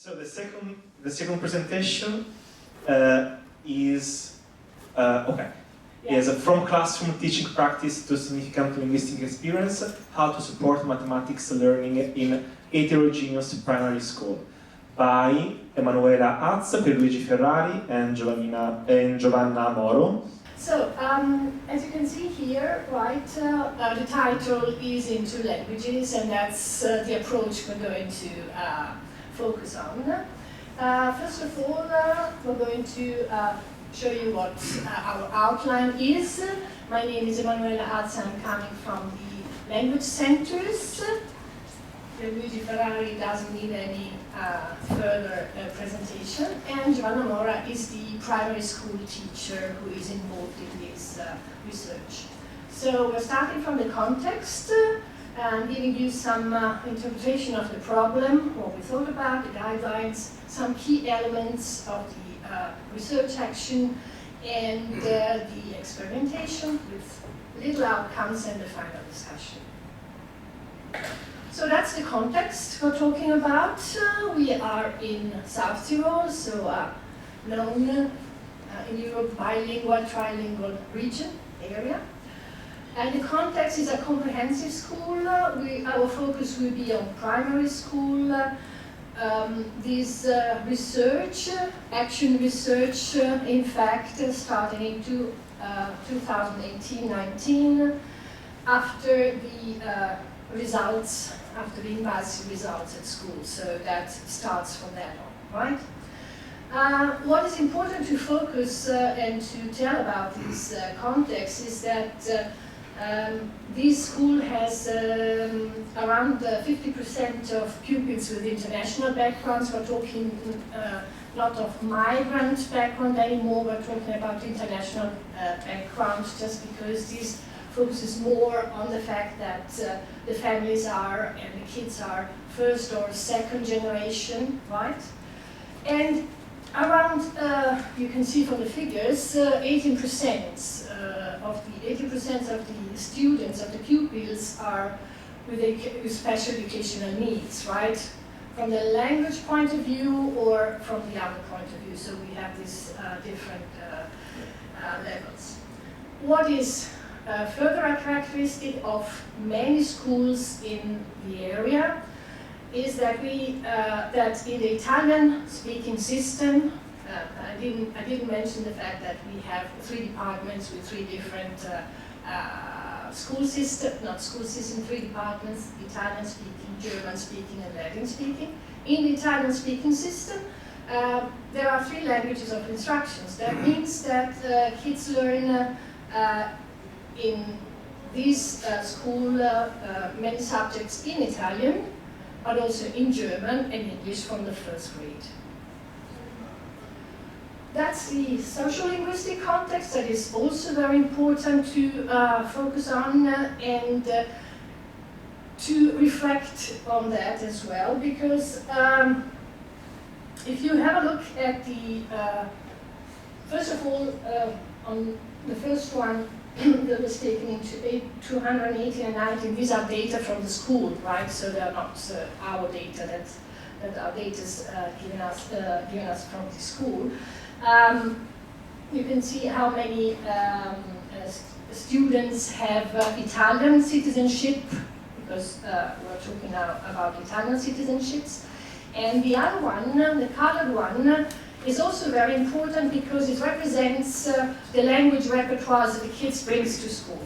So the second presentation is from classroom teaching practice to significant linguistic experience, how to support mathematics learning in heterogeneous primary school, by Emanuela Azza, Luigi Ferrari, and Giovanna Moro. So, as you can see here, right, the title is in 2 languages, and that's the approach we're going to focus on. First of all, we're going to show you what our outline is. My name is Emanuela Azza, I'm coming from the language centers. Luigi Ferrari doesn't need any further presentation, and Giovanna Mora is the primary school teacher who is involved in this research. So we're starting from the context and giving you some interpretation of the problem, what we thought about, the guidelines, some key elements of the research action, and the experimentation with little outcomes and the final discussion. So that's the context we're talking about. We are in South Tyrol, so known in Europe bilingual, trilingual region, area. And the context is a comprehensive school. Our focus will be on primary school. This research, action research, in fact, starting in 2018-19, after the results, after the INVALSI results at school. So that starts from that on, right? What is important to focus and to tell about this context is that this school has around 50% of pupils with international backgrounds. We're talking not of migrant background anymore, we're talking about international backgrounds, just because this focuses more on the fact that the families are and the kids are first or second generation, right? And around, you can see from the figures, 18% of the students, of the pupils, are with special educational needs, right? From the language point of view or from the other point of view. So we have these different levels. What is further a characteristic of many schools in the area is that that in the Italian-speaking system, I didn't mention the fact that we have 3 departments with 3 different school system, not school system, 3 departments: Italian-speaking, German-speaking, and Latin-speaking. In the Italian-speaking system, there are 3 languages of instructions. That means that kids learn in this school many subjects in Italian, but also in German and English from the 1st grade. That's the social-linguistic context that is also very important to focus on and to reflect on that as well, because if you have a look at the, first of all, on the first one, that was taken in 218 and 19. These are data from the school, right? So they are not our data that our data is given us from the school. You can see how many students have Italian citizenship, because we're talking now about Italian citizenships. And the other one, the colored one, is also very important because it represents the language repertoires that the kids brings to school.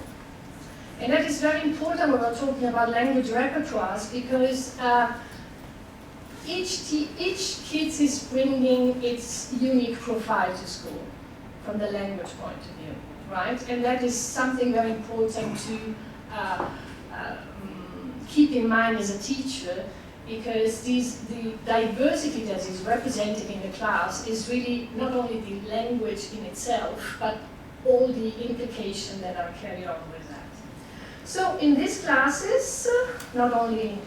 And that is very important when we're talking about language repertoires, because each kid is bringing its unique profile to school from the language point of view, right? And that is something very important to keep in mind as a teacher, because the diversity that is represented in the class is really not only the language in itself, but all the implications that are carried on with that. So in these classes, not only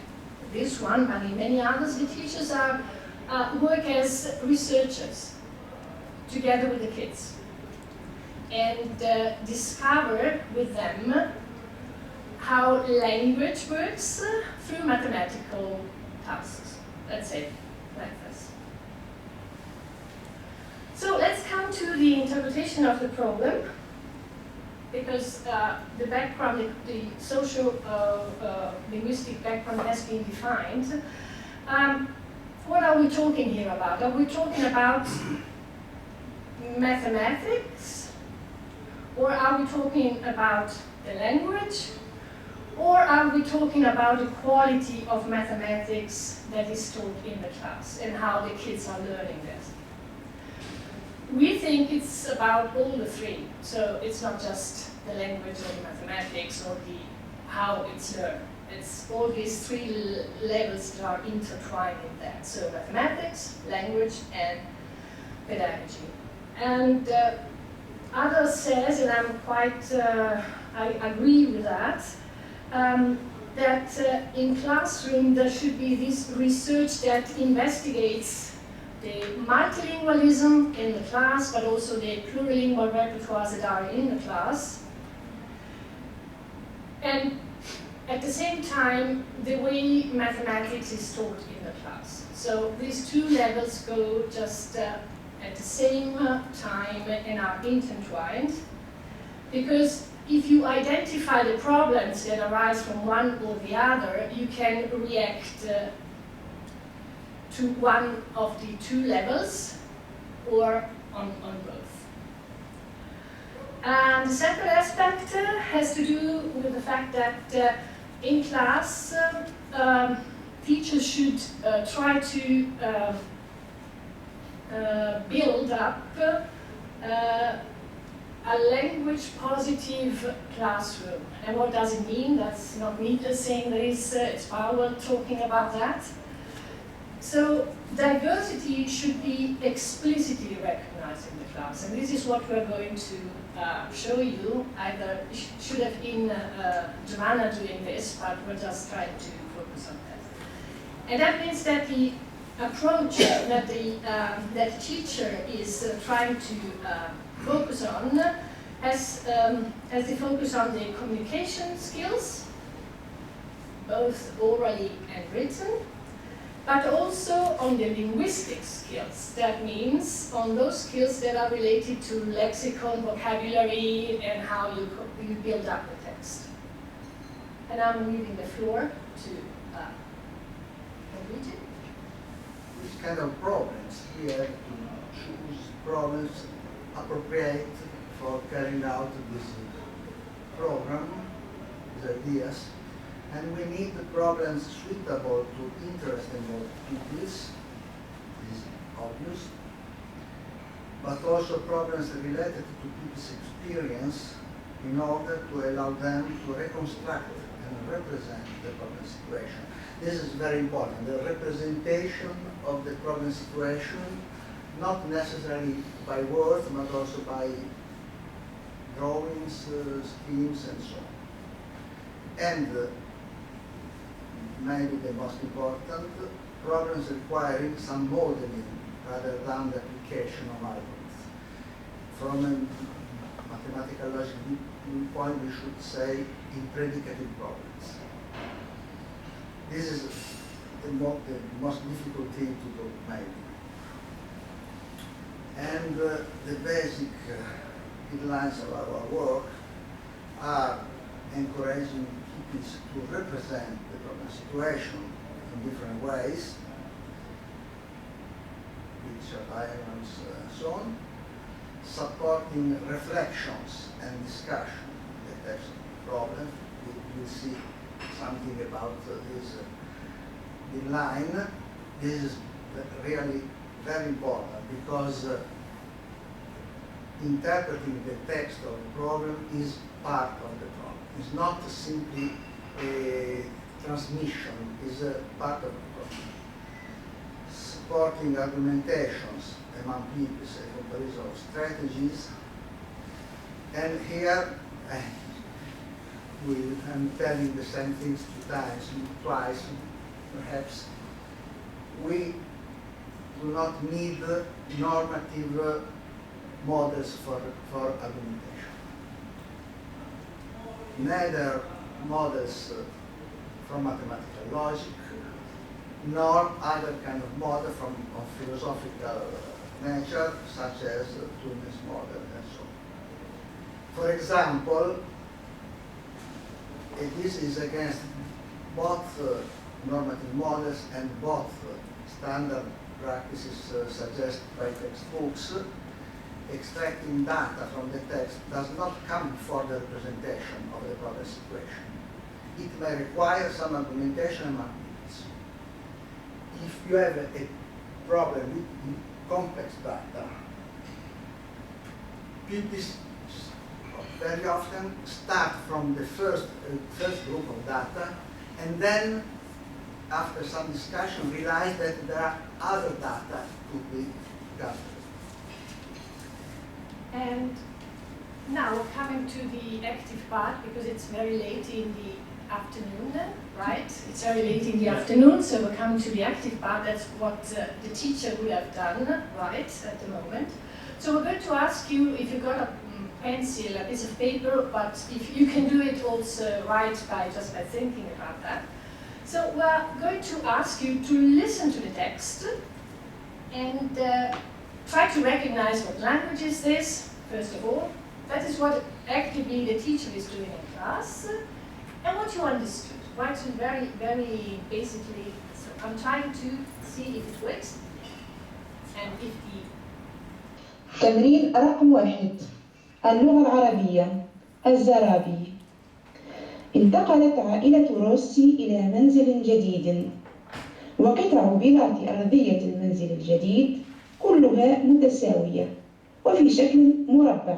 this one, but in many others, the teachers work as researchers together with the kids and discover with them how language works through mathematical tasks. Let's say like this. presentation of the problem, because the background, the social linguistic background has been defined. What are we talking here about? Are we talking about mathematics? Or are we talking about the language? Or are we talking about the quality of mathematics that is taught in the class and how the kids are learning this? We think it's about all the three. So it's not just the language or the mathematics or how it's learned. It's all these three levels that are intertwined in that. So mathematics, language, and pedagogy. And others says, and I'm quite, I agree with that, that in classroom there should be this research that investigates the multilingualism in the class, but also the plurilingual repertoires that are in the class. And at the same time, the way mathematics is taught in the class. So these two levels go just at the same time and are intertwined. Because if you identify the problems that arise from one or the other, you can react to one of the two levels or on both. And the second aspect has to do with the fact that in class, teachers should try to build up a language-positive classroom. And what does it mean? That's not me just saying this, it's Powell talking about that. So diversity should be explicitly recognized in the class. And this is what we're going to show you. Either should have been Giovanna doing this, but we're just trying to focus on that. And that means that the approach that the teacher is trying to focus on has the focus on the communication skills, both orally and written, but also on the linguistic skills. That means on those skills that are related to lexicon, vocabulary, and how you build up the text. And I'm leaving the floor to Enrique. Which kind of problems here to choose problems appropriate for carrying out this program, these ideas. And we need the problems suitable to interesting pupils, this is obvious, but also problems related to pupils' experience in order to allow them to reconstruct and represent the problem situation. This is very important, the representation of the problem situation, not necessarily by words, but also by drawings, schemes, and so on. And maybe the most important, problems requiring some modeling rather than the application of algorithms. From a mathematical logic viewpoint, we should say in predicative problems. This is the most difficult thing to do, maybe. And the basic guidelines of our work are encouraging pupils to represent the problem situation in different ways, picture diagrams, and so on, supporting reflections and discussion in the text of the problem. We will see something about this line. This is really very important because interpreting the text of the problem is part of the problem. It's not simply a transmission, it's a part of the problem. Supporting argumentations among pupils, a comparison of strategies. And here, I'm telling the same things twice, perhaps. We do not need normative models for argumentation. Neither models from mathematical logic, nor other kind of model of philosophical nature, such as Turing's model and so on. For example, this is against both normative models and both standard practices suggested by textbooks. Extracting data from the text does not come before the representation of the problem situation. It may require some argumentation and arguments. If you have a problem with complex data, people very often start from the first group of data, and then, after some discussion, realize that there are other data to be gathered. And now we're coming to the active part, because it's very late in the afternoon, right? It's very late in the afternoon, so we're coming to the active part. That's what the teacher would have done, right, at the moment. So we're going to ask you if you've got a pencil, a piece of paper, but if you can do it also right just by thinking about that. So we're going to ask you to listen to the text and try to recognize what language is this, first of all. That is what actively the teacher is doing in class, and what you understood. Right? So very, very basically, so I'm trying to see if it works, and if the... تمرين رقم 1. اللغة العربية. الزرابي. انتقلت عائلة روسي إلى منزل جديد، وقطع بلاط أرضية المنزل الجديد كلها متساوية وفي شكل مربع.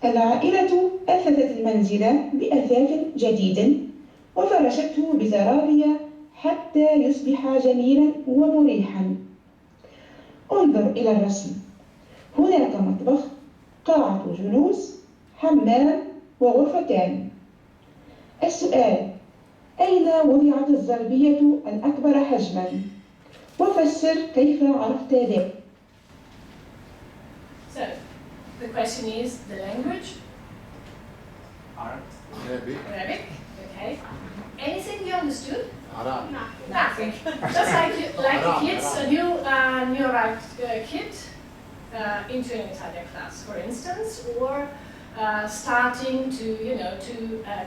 العائلة أثثت المنزل بأثاث جديد وفرشته بزرابية حتى يصبح جميلا ومريحا. انظر إلى الرسم. هناك مطبخ، قاعة جلوس، حمام وغرفتان. السؤال: أين وضعت الزربية الأكبر حجما؟ وفسر كيف عرفت ذلك. So, the question is the language? Arabic. Arabic, okay. Anything you understood? Arabic. Nothing. Just like the kids, a new arrived kid into an Italian class, for instance, or starting to,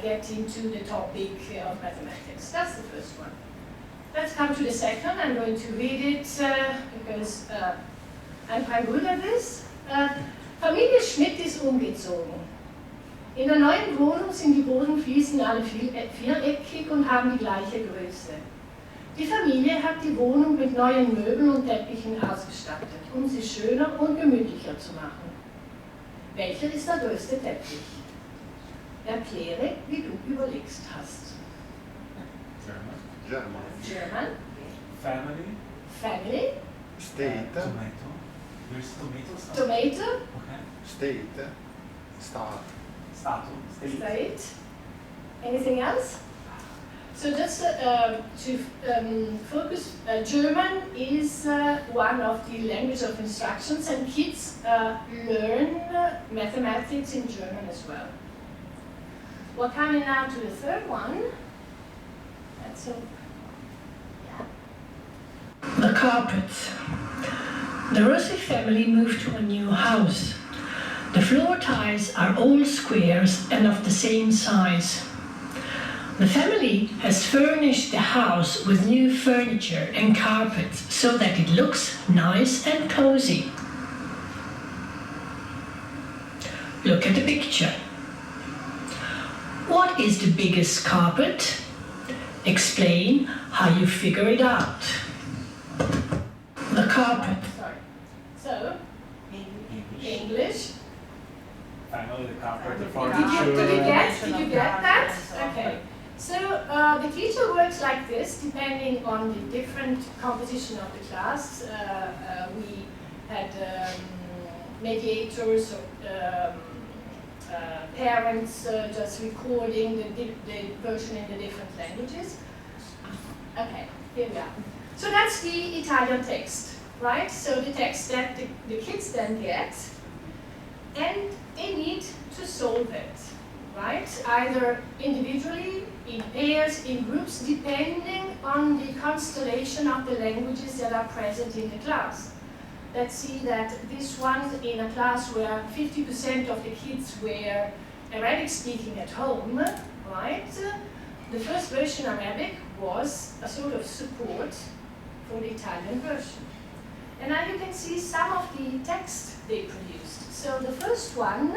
get into the topic of mathematics. That's the first one. Let's come to the second. I'm going to read it because I'm quite good at this. Familie Schmidt ist umgezogen. In der neuen Wohnung sind die Bodenfliesen alle viereckig und haben die gleiche Größe. Die Familie hat die Wohnung mit neuen Möbeln und Teppichen ausgestattet, um sie schöner und gemütlicher zu machen. Welcher ist der größte Teppich? Erkläre, wie du überlegst hast. German. Family. State. Tomato. Where's tomato? Tomato. Okay. State. Star. State. Anything else? So just to focus, German is one of the language of instructions, and kids learn mathematics in German as well. We're coming now to the third one. That's all. Yeah. The carpets. The Rossi family moved to a new house. The floor tiles are all squares and of the same size. The family has furnished the house with new furniture and carpets so that it looks nice and cozy. Look at the picture. What is the biggest carpet? Explain how you figure it out. The carpet. Sorry. So, English. Finally, the carpet, the Did furniture. you get that? Okay. So the teacher works like this, depending on the different composition of the class. We had mediators or parents just recording the version in the different languages. Okay, here we are. So that's the Italian text, right? So the text that the kids then get, and they need to solve it, right? Either individually, in pairs, in groups, depending on the constellation of the languages that are present in the class. let's see that this one in a class where 50% of the kids were Arabic speaking at home, right? The first version Arabic was a sort of support for the Italian version. And now you can see some of the text they produced. So the first one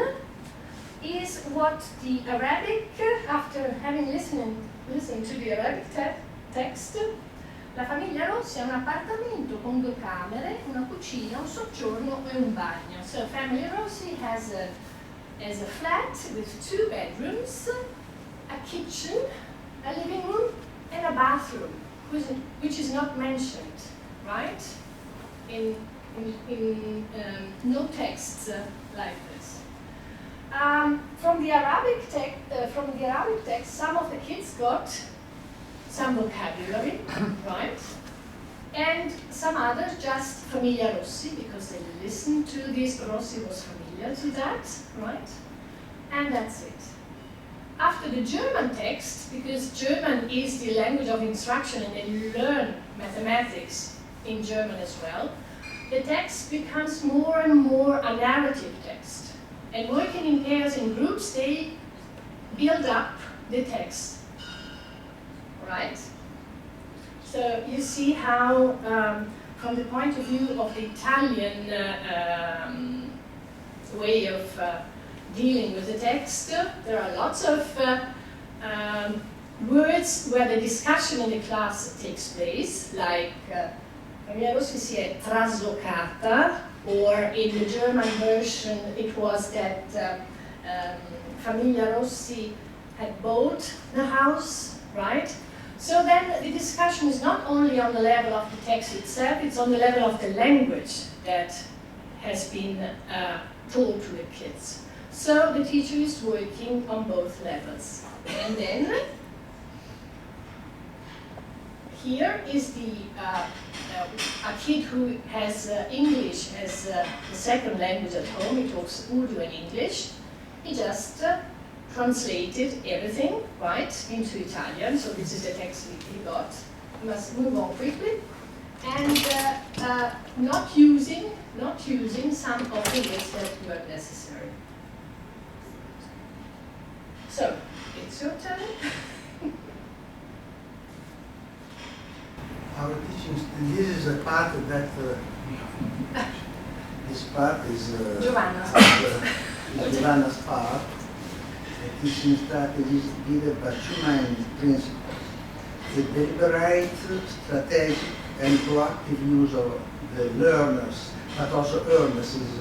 is what the Arabic, after having listened to the Arabic text, la famiglia Rossi ha un appartamento con 2 camere, una cucina, un soggiorno e un bagno. So family Rossi has a flat with 2 bedrooms, a kitchen, a living room, and a bathroom, which is not mentioned, right? In no texts like this. From the Arabic text, some of the kids got some vocabulary, right? And some others just Famiglia Rossi, because they listened to this. Rossi was familiar to that, right? And that's it. After the German text, because German is the language of instruction and they learn mathematics in German as well, the text becomes more and more a narrative text. And working in pairs and groups, they build up the text, right? So you see how, from the point of view of the Italian way of dealing with the text, there are lots of words where the discussion in the class takes place, like Famiglia Rossi si è traslocata, or in the German version it was that Famiglia Rossi had bought the house, right? So then the discussion is not only on the level of the text itself, it's on the level of the language that has been told to the kids. So the teacher is working on both levels. And then here is a kid who has English as the second language at home. He talks Urdu and English. He just translated everything, right, into Italian. So this is the text he got. We must move on quickly. And not using some of the words that were necessary. So, it's your turn. Our teaching, this is a part that, this part is Giovanna's part. The teaching strategy is guided by 2 main principles: the deliberate, strategic, and proactive use of the learners, but also earners is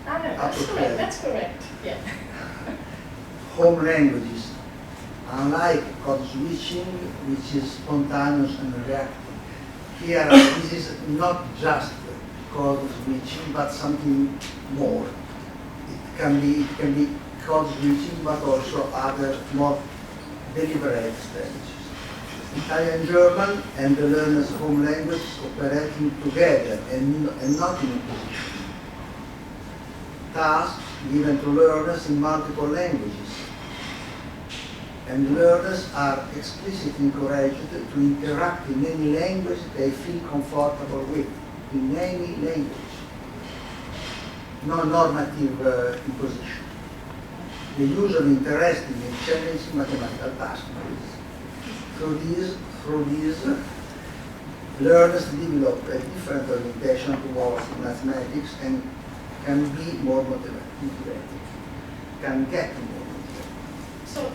appropriate. That's correct, yeah. Home languages, unlike code switching, which is spontaneous and reactive. Here, this is not just code switching, but something more. It can be code switching, but also other more deliberate strategies. Italian, German, and the learner's home language operating together and not in opposition. Tasks given to learners in multiple languages. And learners are explicitly encouraged to interact in any language they feel comfortable with, in any language. No normative imposition. The use of interesting and challenging mathematical tasks. Through these, learners develop a different orientation towards mathematics and can be more motivated, can get more motivated. So,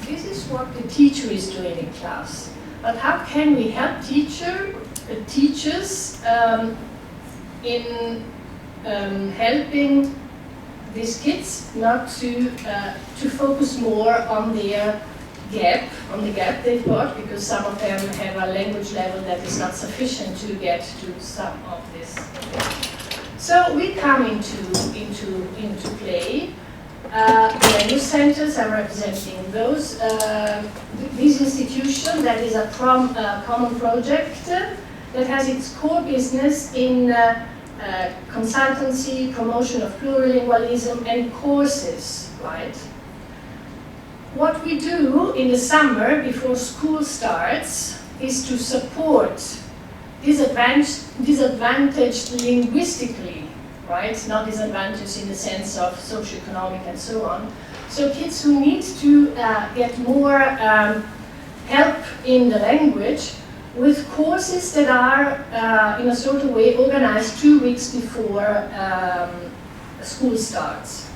this is what the teacher is doing in class. But how can we help teachers in helping these kids not to focus more on their gap, they've got, because some of them have a language level that is not sufficient to get to some of this. So we come into play. The language centers are representing those. This institution that is a common project that has its core business in consultancy, promotion of plurilingualism, and courses, right? What we do in the summer before school starts is to support disadvantaged linguistically, right? Not disadvantaged in the sense of socioeconomic and so on. So kids who need to get more help in the language with courses that are in a sort of way organized 2 weeks before school starts.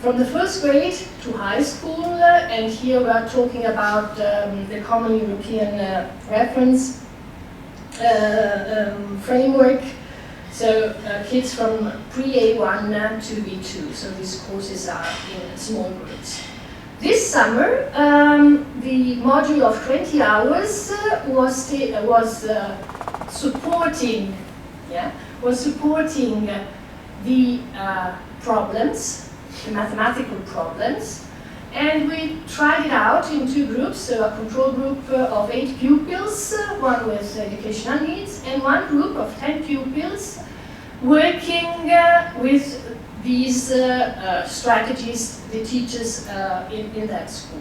From the first grade to high school, and here we are talking about the Common European Reference framework. So kids from pre-A1 to B2. So these courses are in small groups. This summer, the module of 20 hours was supporting the problems, the mathematical problems, and we tried it out in 2 groups, so a control group of 8 pupils, one with educational needs, and one group of 10 pupils working with these strategies the teachers in that school.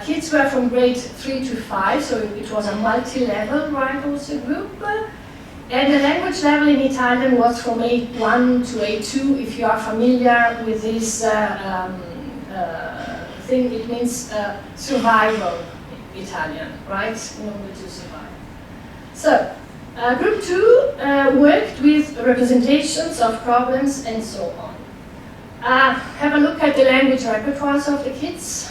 Kids were from grade 3 to 5, so it was a multi-level, right, also group. And the language level in Italian was from A1 to A2. If you are familiar with this thing, it means survival Italian, right? In order to survive. So, group 2 worked with representations of problems and so on. Have a look at the language repertoires of the kids.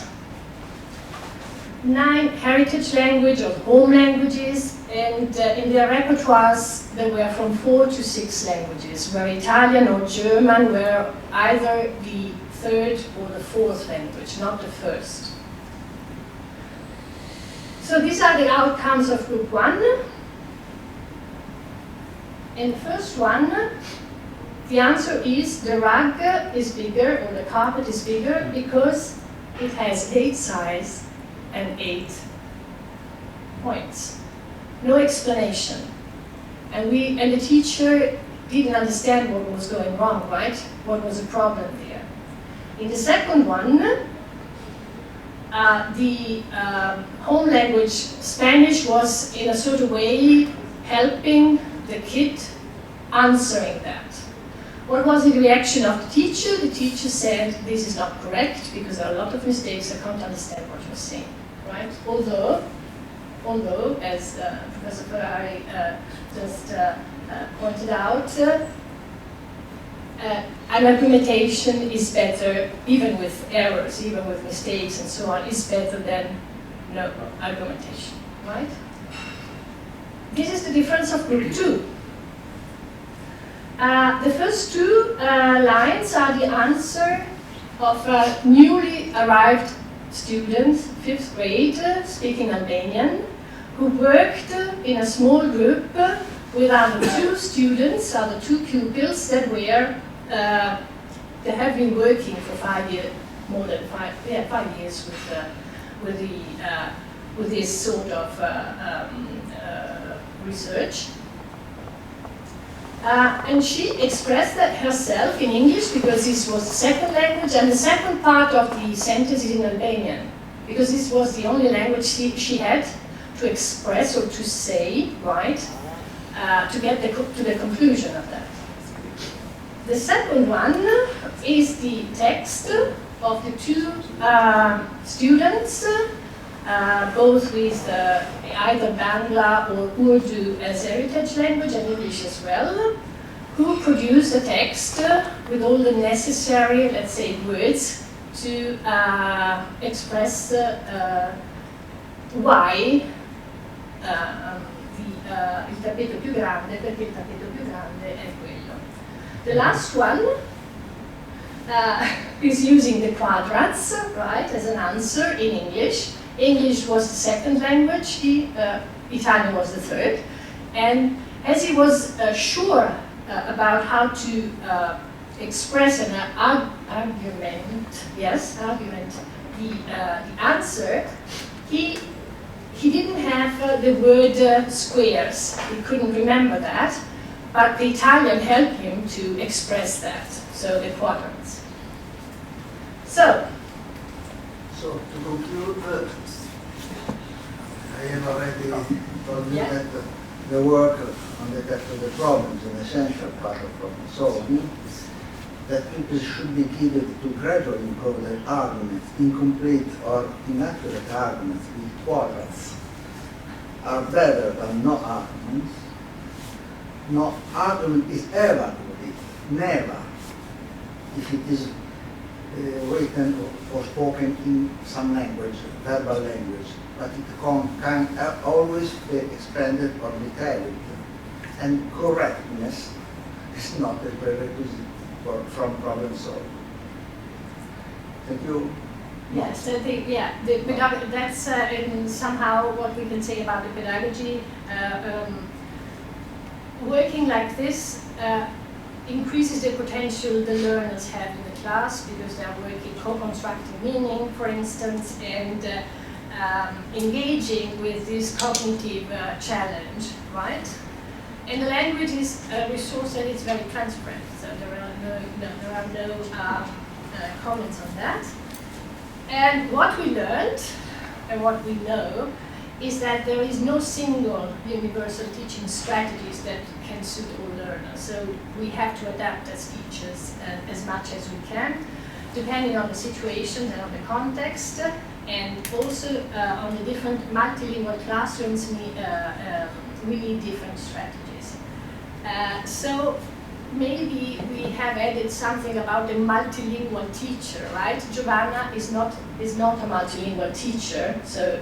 9 heritage language or home languages, and in their repertoires there were from 4 to 6 languages, where Italian or German were either the 3rd or the 4th language, not the 1st. So these are the outcomes of group 1. In the first one, the answer is the rug is bigger, or the carpet is bigger, because it has 8 sides and 8 points. No explanation. And the teacher didn't understand what was going wrong, right? What was the problem there. In the second one, the home language Spanish was in a sort of way helping the kid answering that. What was the reaction of the teacher? The teacher said, this is not correct because there are a lot of mistakes, I can't understand what you're saying, right? Although as Professor Ferrari just pointed out, an argumentation is better, even with errors, even with mistakes and so on, is better than no argumentation, right? This is the difference of group 2. The first 2 lines are the answer of a newly arrived student, 5th grade, speaking Albanian, who worked in a small group with other 2 students, other 2 pupils that were, they have been working for 5 years, more than 5 years with this sort of research. And she expressed that herself in English because this was the second language, and the second part of the sentence is in Albanian because this was the only language she had to express or to say, right, to get to the conclusion of that. The second one is the text of the 2 students, both with either Bangla or Urdu as heritage language and English as well, who produce a text with all the necessary, let's say, words to express why il tappeto più grande, perché il tappeto più grande è quello. The last one is using the quadrats, right, as an answer in English. English was the second language, Italian was the third, and as he was sure about how to express an argument, the answer, he didn't have the word squares, he couldn't remember that, but the Italian helped him to express that, so the quadrants. So to conclude, I have already told you that the work on the depth of the problem is an essential part of problem solving, that pupils should be guided to gradually improve their arguments. Incomplete or inaccurate arguments with quadrats are better than no arguments. No argument is ever complete, never, if it is written or spoken in some language, verbal language, but it can always be expanded or detailed. And correctness is not a prerequisite from problem solving. Thank you. Yes, I think, yeah, that's somehow what we can say about the pedagogy. Working like this increases the potential the learners have in the class, because they're working co-constructing meaning, for instance, and engaging with this cognitive challenge, right? And the language is a resource that is very transparent, so there are no comments on that. And what we learned, and what we know, is that there is no single universal teaching strategies that can suit all learners. So we have to adapt as teachers as much as we can, depending on the situation and on the context, and also on the different multilingual classrooms, we need different strategies. So maybe we have added something about the multilingual teacher, right? Giovanna is not a multilingual teacher, so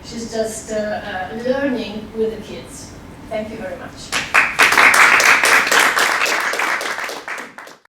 she's just learning with the kids. Thank you very much.